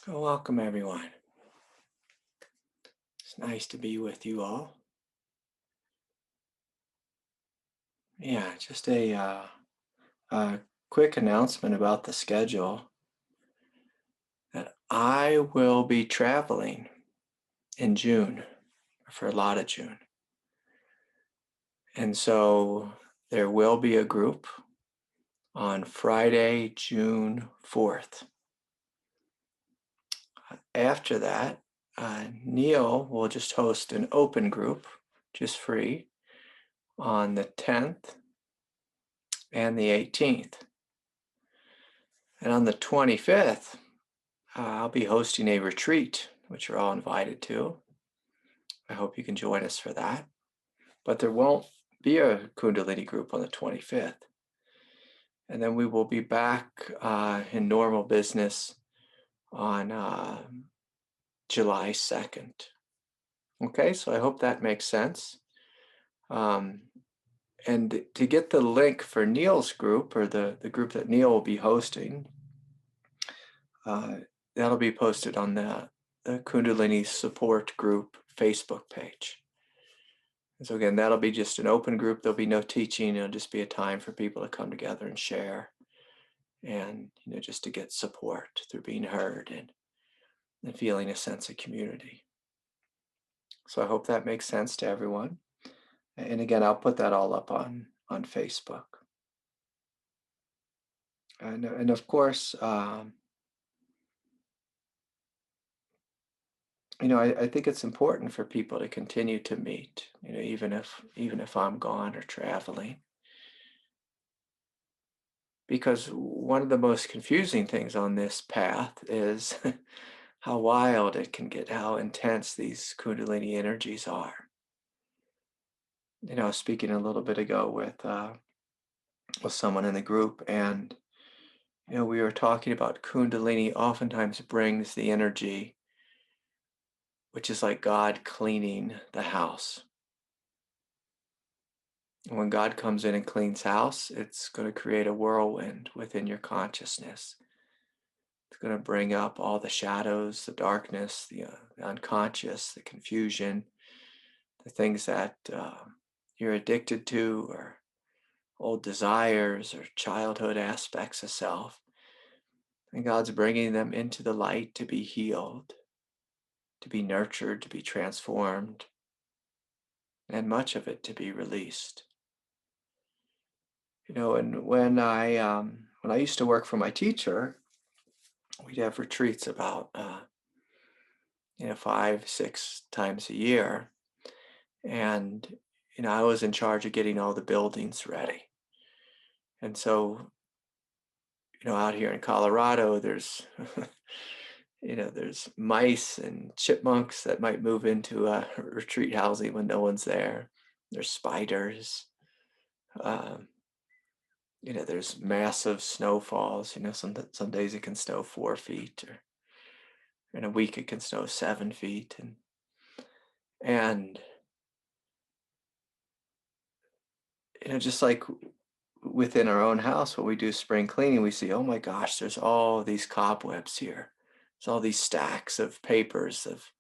So welcome everyone. It's nice to be with you all. Yeah, just a quick announcement about the schedule that I will be traveling in June, for a lot of June. And so there will be a group on Friday, June 4th. After that, Neil will just host an open group, just free, on the 10th and the 18th. And on the 25th, I'll be hosting a retreat, which you're all invited to. I hope you can join us for that. But there won't be a Kundalini group on the 25th. And then we will be back in normal business on July 2nd. Okay, so I hope that makes sense. And to get the link for Neil's group, or the group that Neil will be hosting, that'll be posted on the Kundalini support group Facebook page. And so again, that'll be just an open group. There'll be no teaching. It'll just be a time for people to come together and share, and just to get support through being heard and feeling a sense of community. So I hope that makes sense to everyone. And again, I'll put that all up on Facebook. And of course, I think it's important for people to continue to meet, even if I'm gone or traveling. Because one of the most confusing things on this path is how wild it can get, how intense these Kundalini energies are. I was speaking a little bit ago with someone in the group, and we were talking about Kundalini oftentimes brings the energy, which is like God cleaning the house. When God comes in and cleans house, it's going to create a whirlwind within your consciousness. It's going to bring up all the shadows, the darkness, the unconscious, the confusion, the things that you're addicted to, or old desires, or childhood aspects of self. And God's bringing them into the light to be healed, to be nurtured, to be transformed, and much of it to be released. And when I used to work for my teacher, we'd have retreats about 5-6 times a year, and I was in charge of getting all the buildings ready. And so out here in Colorado, there's there's mice and chipmunks that might move into a retreat housing when no one's there. There's spiders. um, there's massive snowfalls. Some days it can snow 4 feet, or in a week it can snow 7 feet, and just like within our own house, what we do spring cleaning, we see, oh my gosh, there's all these cobwebs here. There's all these stacks of papers of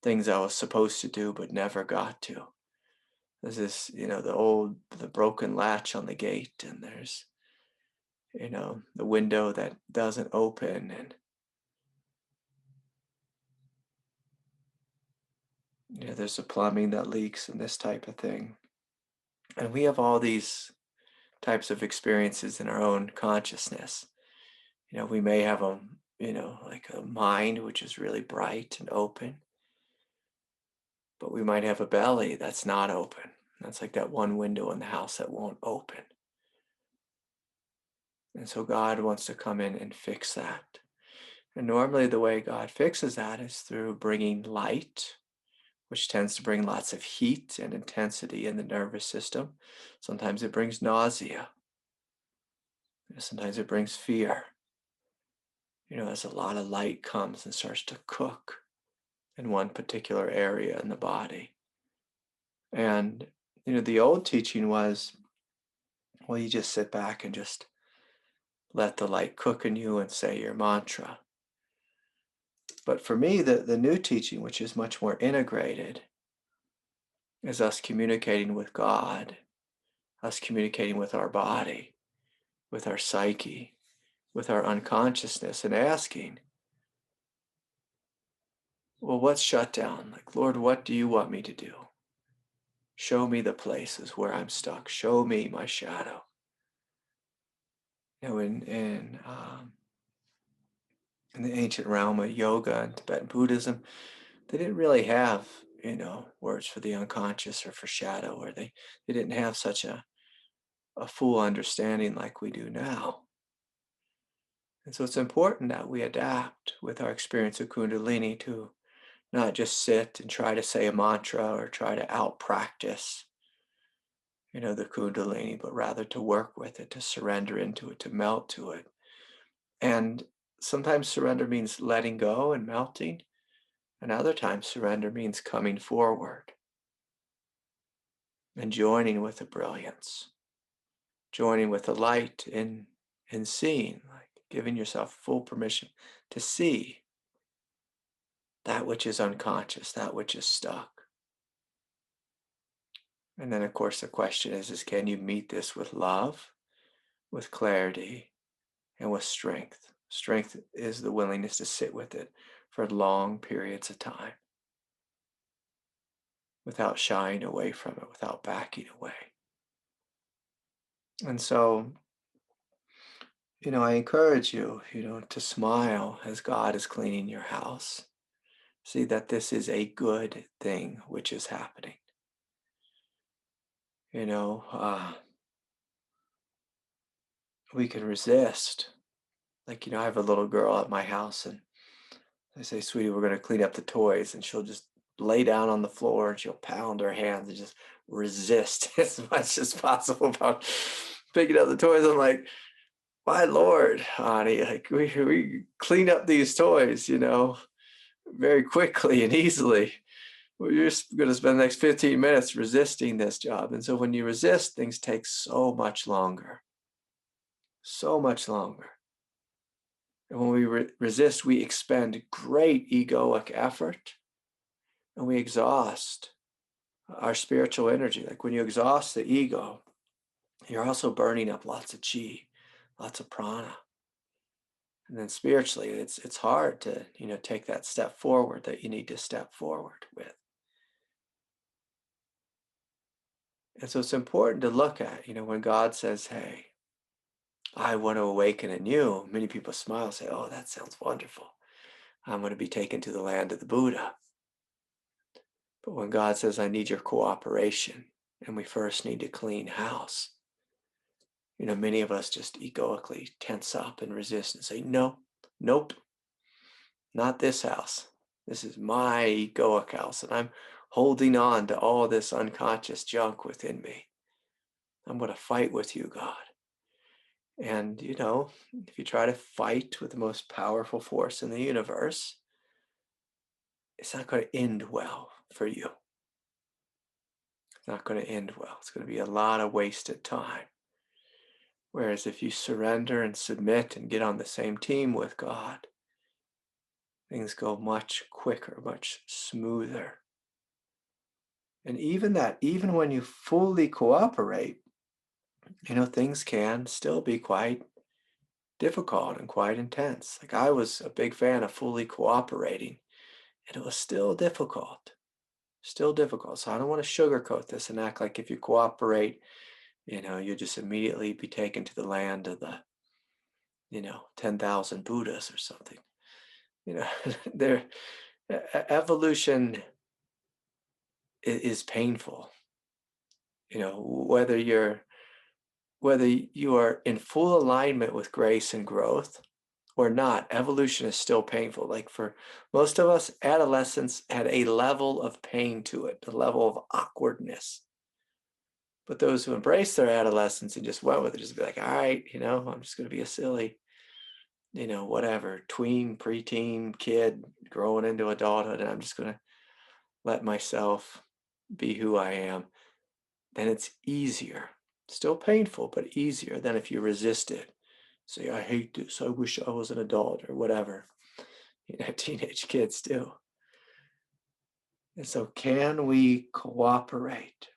things I was supposed to do but never got to. There's this, the broken latch on the gate, and there's, the window that doesn't open, and there's the plumbing that leaks, and this type of thing. And we have all these types of experiences in our own consciousness. We may have like a mind which is really bright and open, but we might have a belly that's not open. That's like that one window in the house that won't open. And so God wants to come in and fix that. And normally the way God fixes that is through bringing light, which tends to bring lots of heat and intensity in the nervous system. Sometimes it brings nausea. Sometimes it brings fear. As a lot of light comes and starts to cook in one particular area in the body. And, the old teaching was, well, you just sit back and just let the light cook in you and say your mantra. But for me, the new teaching, which is much more integrated, is us communicating with God, us communicating with our body, with our psyche, with our unconsciousness, and asking, well, what's shut down? Like, Lord, what do you want me to do? Show me the places where I'm stuck. Show me my shadow. In the ancient realm of yoga and Tibetan Buddhism, they didn't really have, words for the unconscious or for shadow, or they didn't have such a full understanding like we do now. And so it's important that we adapt with our experience of Kundalini to not just sit and try to say a mantra or try to out practice, the Kundalini, but rather to work with it, to surrender into it, to melt to it. And sometimes surrender means letting go and melting, and other times surrender means coming forward and joining with the brilliance, joining with the light in seeing, like giving yourself full permission to see that which is unconscious, that which is stuck. And then, of course, the question is can you meet this with love, with clarity, and with strength? Strength is the willingness to sit with it for long periods of time without shying away from it, without backing away. And so, I encourage you, to smile as God is cleaning your house. See that this is a good thing which is happening. We can resist. Like, I have a little girl at my house and I say, sweetie, we're going to clean up the toys. And she'll just lay down on the floor and she'll pound her hands and just resist as much as possible about picking up the toys. I'm like, my Lord, honey, like we clean up these toys, very quickly and easily. You're just going to spend the next 15 minutes resisting this job. And so when you resist, things take so much longer. So much longer. And when we resist, we expend great egoic effort and we exhaust our spiritual energy. Like when you exhaust the ego, you're also burning up lots of chi, lots of prana. And then spiritually, it's hard to, take that step forward that you need to step forward with. And so it's important to look at, when God says, hey, I want to awaken in you, many people smile and say, oh, that sounds wonderful. I'm going to be taken to the land of the Buddha. But when God says, I need your cooperation, and we first need to clean house, many of us just egoically tense up and resist and say, no, nope, not this house. This is my egoic house, and I'm holding on to all this unconscious junk within me. I'm going to fight with you, God. And, if you try to fight with the most powerful force in the universe, it's not going to end well for you. It's not going to end well. It's going to be a lot of wasted time. Whereas if you surrender and submit and get on the same team with God, things go much quicker, much smoother. And even when you fully cooperate, things can still be quite difficult and quite intense. Like I was a big fan of fully cooperating, and it was still difficult. Still difficult. So I don't want to sugarcoat this and act like if you cooperate, you'll just immediately be taken to the land of the, 10,000 Buddhas or something. Their evolution is painful. Whether you are in full alignment with grace and growth or not, evolution is still painful. Like for most of us, adolescence had a level of pain to it, a level of awkwardness. But those who embrace their adolescence and just went with it, just be like, all right, I'm just going to be a silly, whatever, tween, preteen kid growing into adulthood, and I'm just going to let myself be who I am. Then it's easier. Still painful, but easier than if you resist it. Say, I hate this. I wish I was an adult or whatever. teenage kids do. And so can we cooperate?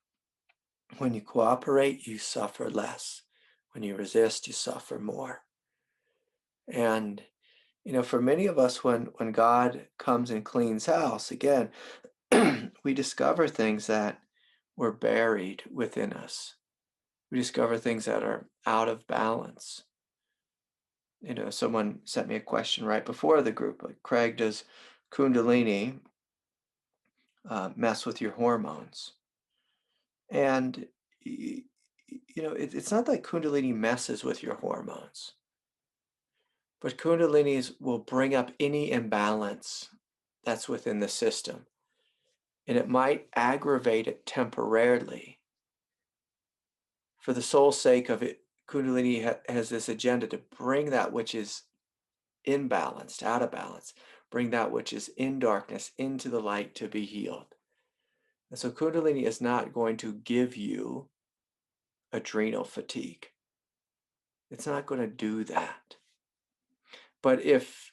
When you cooperate, you suffer less. When you resist, you suffer more. And, for many of us, when God comes and cleans house, again, we discover things that were buried within us. We discover things that are out of balance. Someone sent me a question right before the group, like, Craig, does Kundalini mess with your hormones? And, it's not that Kundalini messes with your hormones, but Kundalinis will bring up any imbalance that's within the system. And it might aggravate it temporarily. For the sole sake of it, Kundalini has this agenda to bring that which is imbalanced, out of balance, bring that which is in darkness into the light to be healed. And so Kundalini is not going to give you adrenal fatigue. It's not going to do that. But if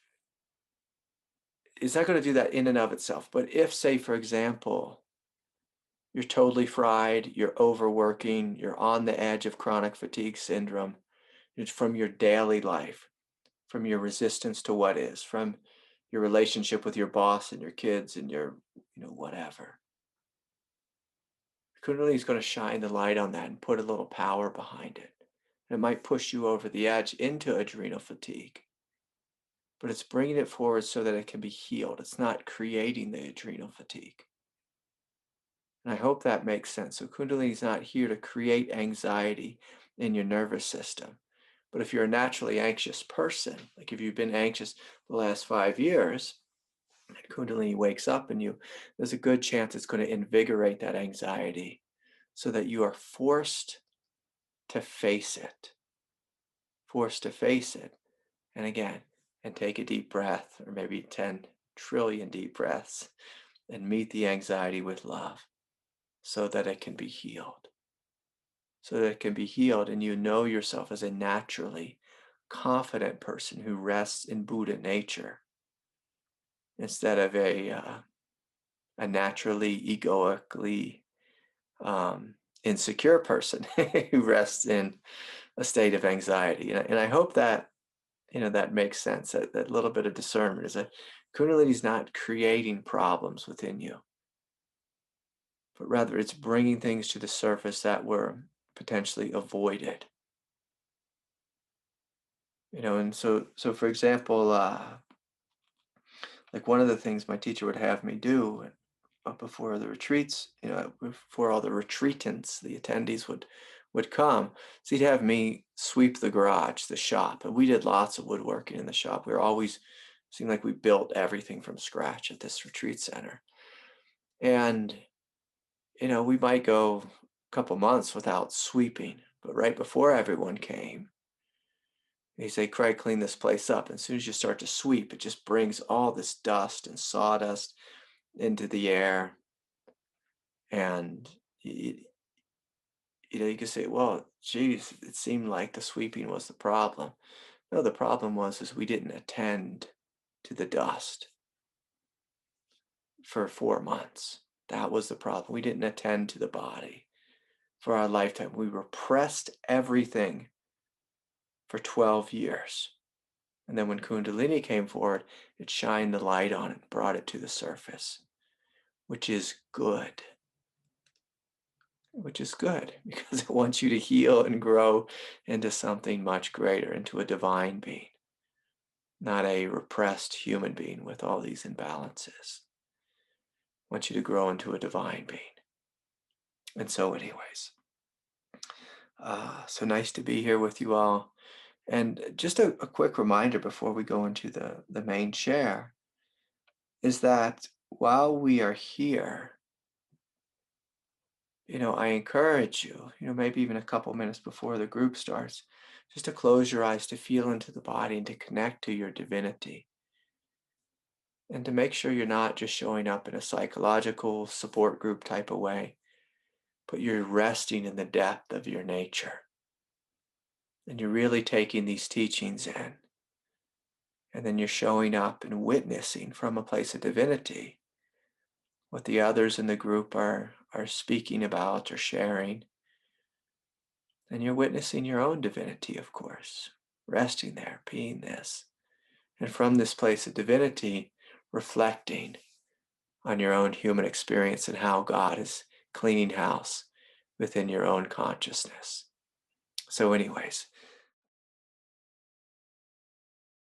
it's not going to do that in and of itself, but if, say, for example, you're totally fried, you're overworking, you're on the edge of chronic fatigue syndrome, it's from your daily life, from your resistance to what is, from your relationship with your boss and your kids and your, whatever. Kundalini is going to shine the light on that and put a little power behind it. And it might push you over the edge into adrenal fatigue, but it's bringing it forward so that it can be healed. It's not creating the adrenal fatigue. And I hope that makes sense. So Kundalini is not here to create anxiety in your nervous system. But if you're a naturally anxious person, like if you've been anxious the last 5 years, and Kundalini wakes up in you, there's a good chance it's going to invigorate that anxiety so that you are forced to face it. Forced to face it. And again, and take a deep breath, or maybe 10 trillion deep breaths, and meet the anxiety with love so that it can be healed. So that it can be healed and you know yourself as a naturally confident person who rests in Buddha nature instead of a naturally egoically insecure person who rests in a state of anxiety. And I hope that that makes sense. That little bit of discernment is that Kundalini is not creating problems within you, but rather it's bringing things to the surface that were potentially avoided. And so for example, like one of the things my teacher would have me do before the retreats, before all the retreatants, the attendees would come, so he'd have me sweep the garage, the shop, and we did lots of woodworking in the shop. We were always seemed like we built everything from scratch at this retreat center, and we might go a couple months without sweeping, but right before everyone came, he'd say, Craig, clean this place up. And as soon as you start to sweep, it just brings all this dust and sawdust into the air. And you could say, well, geez, it seemed like the sweeping was the problem. No, the problem was we didn't attend to the dust for 4 months. That was the problem. We didn't attend to the body for our lifetime. We repressed everything for 12 years. And then when Kundalini came forward, it shined the light on it, brought it to the surface, which is good. Which is good because it wants you to heal and grow into something much greater, into a divine being, not a repressed human being with all these imbalances. It wants you to grow into a divine being. And so anyways, so nice to be here with you all. And just a quick reminder before we go into the main share is that while we are here, I encourage you, maybe even a couple minutes before the group starts, just to close your eyes, to feel into the body and to connect to your divinity. And to make sure you're not just showing up in a psychological support group type of way, but you're resting in the depth of your nature. And you're really taking these teachings in And then you're showing up and witnessing from a place of divinity what the others in the group are speaking about or sharing. And you're witnessing your own divinity, of course, resting there, being this. And from this place of divinity, reflecting on your own human experience and how God is cleaning house within your own consciousness. So anyways,